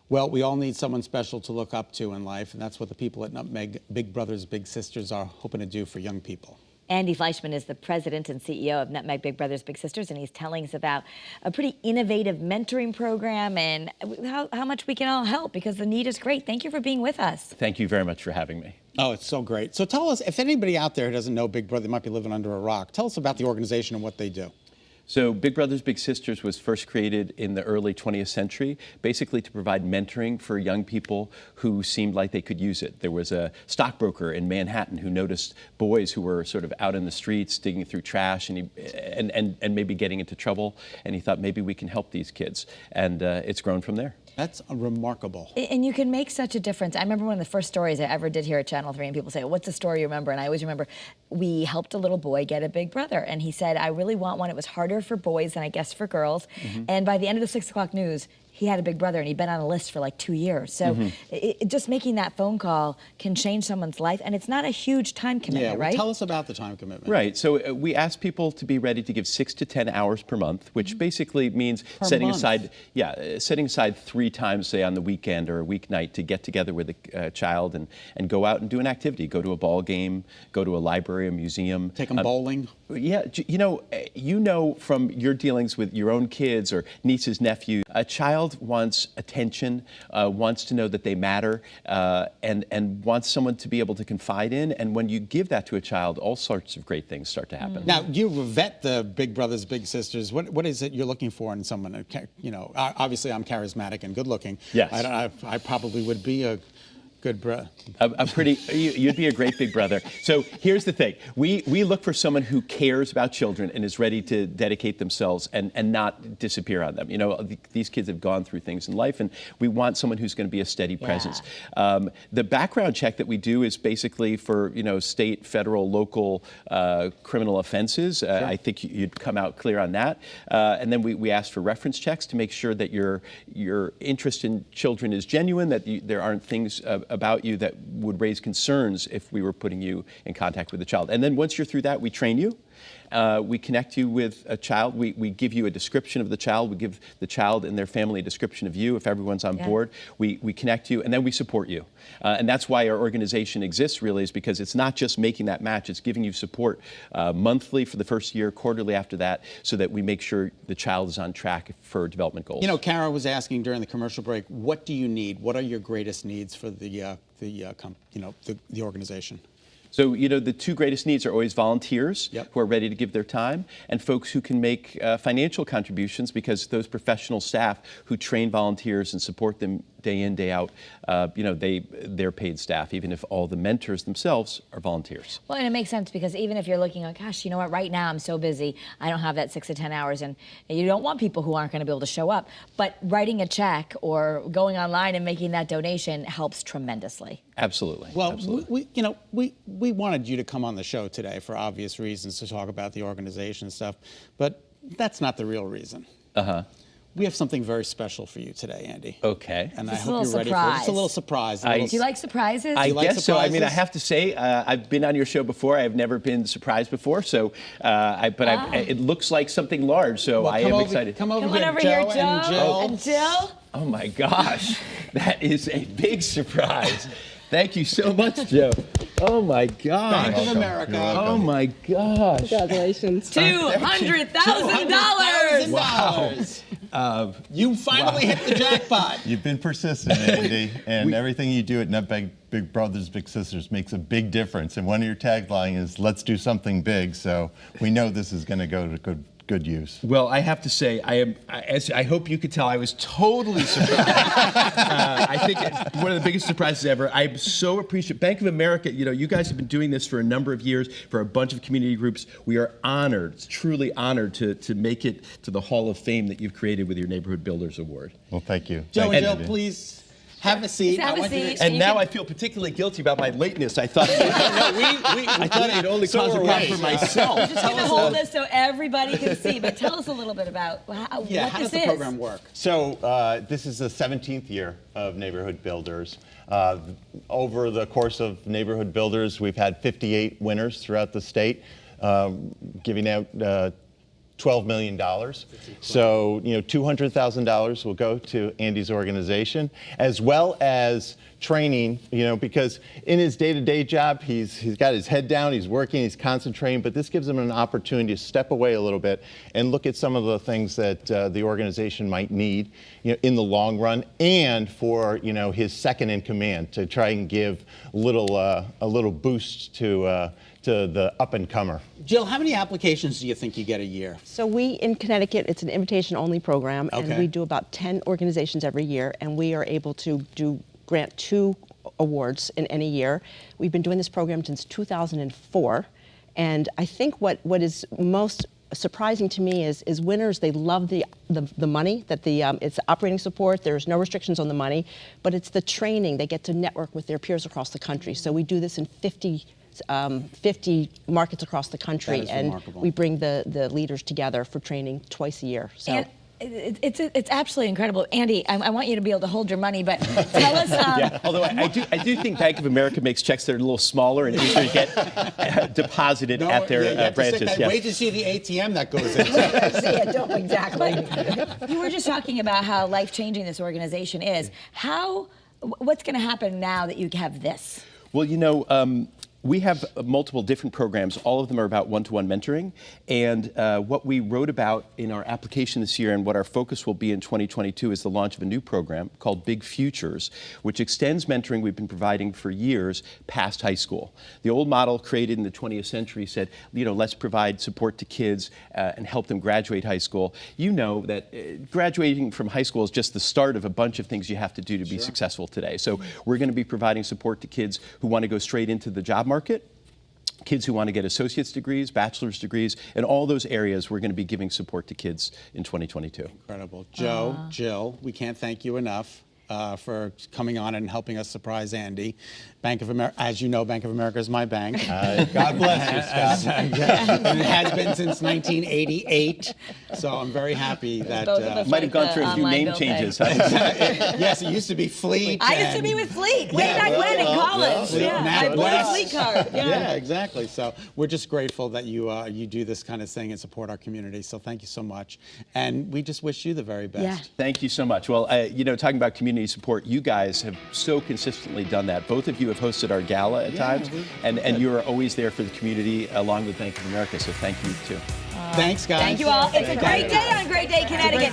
Well, we all need someone special to look up to in life, and that's what the people at Nutmeg Big Brothers Big Sisters are hoping to do for young people. Andy Fleischman is the president and CEO of Nutmeg Big Brothers Big Sisters, and he's telling us about a pretty innovative mentoring program and how much we can all help, because the need is great. Thank you for being with us. Thank you very much for having me. Oh, it's so great. So tell us, if anybody out there who doesn't know Big Brother, they might be living under a rock, tell us about the organization and what they do. So Big Brothers Big Sisters was first created in the early 20th century, basically to provide mentoring for young people who seemed like they could use it. There was a stockbroker in Manhattan who noticed boys who were sort of out in the streets digging through trash and maybe getting into trouble, and he thought maybe we can help these kids, and it's grown from there. That's remarkable. And you can make such a difference. I remember one of the first stories I ever did here at Channel 3, and people say, what's the story you remember? And I always remember we helped a little boy get a big brother, and he said, I really want one. It was harder for boys than I guess for girls. And by the end of the 6 o'clock news, he had a big brother, and he'd been on a list for like 2 years. So just making that phone call can change someone's life, and it's not a huge time commitment, right? Tell us about the time commitment. Right, so we ask people to be ready to give 6 to 10 hours per month, which basically means setting aside 3 times, say on the weekend or a weeknight, to get together with a child and go out and do an activity, go to a ball game, go to a library, a museum. Take them bowling. Yeah, you know from your dealings with your own kids or nieces, nephews, a child wants attention, wants to know that they matter, and wants someone to be able to confide in. And when you give that to a child, all sorts of great things start to happen. Now, you vet the Big Brothers Big Sisters. What is it you're looking for in someone? You know, obviously I'm charismatic and good looking. Yes. I probably would be a good brother. You'd be a great big brother. So here's the thing. We look for someone who cares about children and is ready to dedicate themselves and not disappear on them. You know, these kids have gone through things in life, and we want someone who's going to be a steady presence. The background check that we do is basically for, state, federal, local criminal offenses. Sure. I think you'd come out clear on that. And then we ask for reference checks to make sure that your interest in children is genuine, that there aren't things about you that would raise concerns if we were putting you in contact with a child. And then once you're through that, we train you. We connect you with a child. We give you a description of the child. We give the child and their family a description of you if everyone's on board. We connect you, and then we support you. And that's why our organization exists, really, is because it's not just making that match. It's giving you support monthly for the first year, quarterly after that, so that we make sure the child is on track for development goals. You know, Kara was asking during the commercial break, what do you need? What are your greatest needs for the organization? So, the 2 greatest needs are always volunteers who are ready to give their time, and folks who can make financial contributions, because those professional staff who train volunteers and support them day in, day out, they're paid staff, even if all the mentors themselves are volunteers. Well, and it makes sense, because even if you're looking like, gosh, you know what, right now I'm so busy, I don't have that 6 to 10 hours, and you don't want people who aren't going to be able to show up. But writing a check or going online and making that donation helps tremendously. Absolutely. Well, absolutely. we wanted you to come on the show today for obvious reasons, to talk about the organization and stuff, but that's not the real reason. We have something very special for you today, Andy. Okay. And I hope you're ready for it. It's a little surprise. Do you like surprises? I guess so. I mean, I have to say, I've been on your show before. I've never been surprised before, so it looks like something large, so I am excited. Come over here, Joe. And Jill. Oh my gosh, that is a big surprise. Thank you so much, Joe. Oh my gosh. Bank of America. Oh my gosh. Congratulations. $200,000. Wow. You finally hit the jackpot. You've been persistent, Andy, and everything you do at Nutmeg Big Brothers Big Sisters makes a big difference. And one of your tagline is, let's do something big. So we know this is going to go to good use. Well, I have to say, as I hope you could tell, I was totally surprised. I think it's one of the biggest surprises ever. I'm so appreciative. Bank of America, you guys have been doing this for a number of years for a bunch of community groups. We are honored, truly honored to make it to the Hall of Fame that you've created with your Neighborhood Builders Award. Well, thank you. Joe, please. Have a seat. And now I feel particularly guilty about my lateness. I thought I thought I'd only cause a problem for myself. Just going to hold this so everybody can see, but tell us a little bit about how this is. How does the program work? So this is the 17th year of Neighborhood Builders. Over the course of Neighborhood Builders, we've had 58 winners throughout the state, giving out $12 million. So, $200,000 will go to Andy's organization, as well as training, because in his day-to-day job, he's got his head down, he's working, he's concentrating, but this gives him an opportunity to step away a little bit and look at some of the things that the organization might need, in the long run, and for, his second in command to try and give a little boost to the up-and-comer. Jill, how many applications do you think you get a year? So we, in Connecticut, it's an invitation-only program, Okay. and we do about 10 organizations every year, and we are able to grant 2 awards in any year. We've been doing this program since 2004, and I think what is most surprising to me is winners, they love the money, that it's operating support, there's no restrictions on the money, but it's the training. They get to network with their peers across the country. So we do this in 50 markets across the country, That is and remarkable. we bring the leaders together for training twice a year. So. And it's absolutely incredible. Andy, I want you to be able to hold your money, but tell us. Yeah, although I do think Bank of America makes checks that are a little smaller and easier to get deposited at their branches. Yeah. Wait to see the ATM that goes in. Exactly. You were just talking about how life-changing this organization is. What's going to happen now that you have this? Well, we have multiple different programs. All of them are about one-to-one mentoring. And what we wrote about in our application this year and what our focus will be in 2022 is the launch of a new program called Big Futures, which extends mentoring we've been providing for years past high school. The old model created in the 20th century said, let's provide support to kids and help them graduate high school. You know that graduating from high school is just the start of a bunch of things you have to do to be successful today. So we're going to be providing support to kids who want to go straight into the job market, kids who want to get associate's degrees, bachelor's degrees, and all those areas we're going to be giving support to kids in 2022. Incredible. Joe, Jill, we can't thank you enough for coming on and helping us surprise Andy. Bank of America, as you know, Bank of America is my bank. God bless you, Scott. And it has been since 1988. So I'm very happy that. Both of us Might have gone through a few online name bill pay. changes. Huh? Yes, it used to be Fleet. I used to be with Fleet way Yeah, back when in college. yeah. I bought a Yes. Fleet card. Yeah, exactly. So we're just grateful that you do this kind of thing and support our community. So thank you so much. And we just wish you the very best. Yeah. Thank you so much. Well, talking about community support, you guys have so consistently done that. Both of you have hosted our gala at times, and you are always there for the community along with Bank of America. So thank you too. Thanks, guys. Thank you all. It's a great day on a great day, Connecticut.